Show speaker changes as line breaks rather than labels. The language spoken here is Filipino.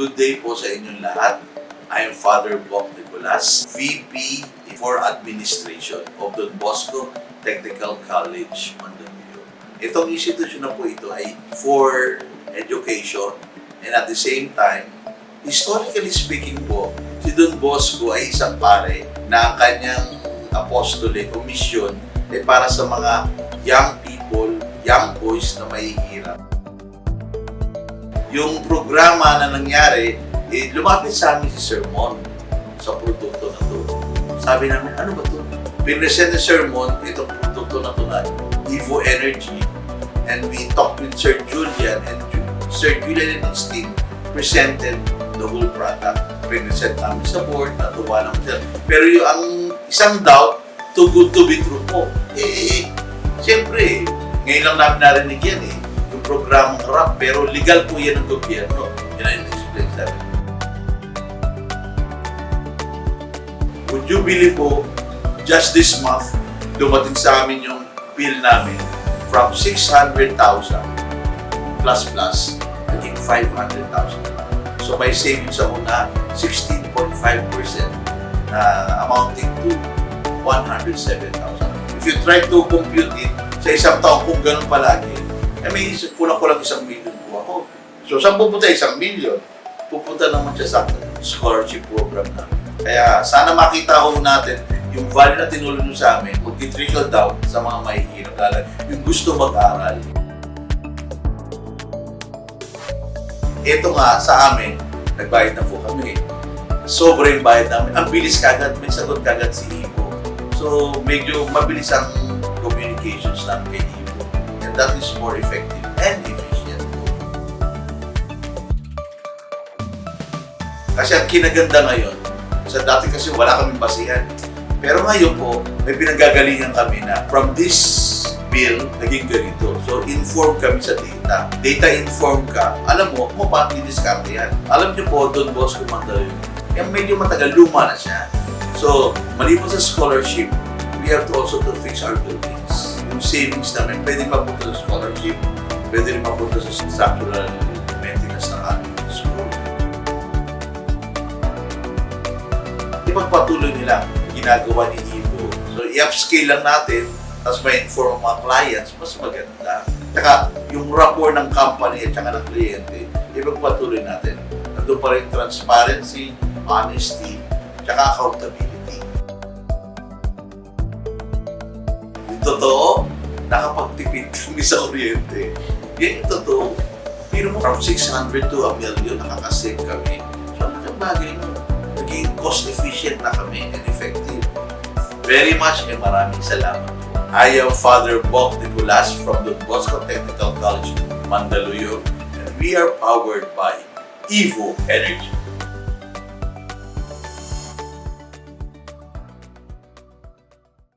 good day po sa inyong lahat. I am Father Boc Nicolas, VP for Administration of Don Bosco Technical College, Mandaluyong. Itong institution na po ito ay for education and at the same time, historically speaking po, si Don Bosco ay isang pare na ang kanyang apostolate o mission ay para sa mga young people, young boys na mahihirap. Yung programa na nangyari, lumapit sa amin si Sermon sa produkto na to. Sabi namin, ano ba to? Pinresent na Sermon, itong produkto na to na Evo Energy. And we talked with Sir Julian and Sir Julian and his team presented the whole product. Pinresent namin sa board, natuwa naman sila. Pero yung ang isang doubt, too good to be true po. Siyempre, ngayon lang namin narinig yan yung programang RAP, pero legal po yan ng gobyerno. Yan ang explain sa amin. Would you believe po, just this month, dumating sa amin yung bill namin from 600,000 plus naging 500,000. So may savings ako na 16.5% na amounting to 107,000. If you try to compute it sa isang taon kung ganun palagi, may kulang-kulang 1 million po ako. So saan pupunta 1 million? Pupunta naman siya sa scholarship program namin. Kaya sana makita ho natin yung value na tinulong nyo sa amin, mag-trickle down sa mga mahihirap, lalo yung gusto mag-aral. Ito nga sa amin, nagbayad na po kami. Sobrang bayad namin. Ang bilis kagad, may sagot kagad si Ivo. So medyo mabilis ang communications namin kay Ivo. And that is more effective and efficient. Kasi ang kinaganda ngayon, sa dati kasi wala kaming basihan. Pero ngayon po, may pinanggagalingan kami na from this bill, naging ganito. So, inform kami sa data. Data-inform ka. Alam mo, kung paano i-discard yan. Alam niyo po, Don Bosco Mandaluyong, yung medyo matagal, luma na siya. So, maliban sa scholarship, we have to also to fix our buildings. Yung savings namin, pwede mapunta sa scholarship, pwede rin mapunta sa structural maintenance ng ating school. Ipagpatuloy nila ginagawa ni Ivo. So, i-upscale lang natin, tapos may inform ang mga clients, mas maganda. Tsaka, yung rapport ng company at saka ng kliyente, ipagpatuloy natin. Nandun pa rin transparency, honesty, tsaka accountability. Yung totoo, nakapagtipid kami sa kuryente. Yan yung totoo. Pero from 600 to 1 million, nakakasave kami. So, nakabagay mo. Naging cost-efficient na kami and effective. Very much and maraming salamat. I am Father Boc Nicolas from Don Bosco Technical College, Mandaluyong, and we are powered by Evo Energy.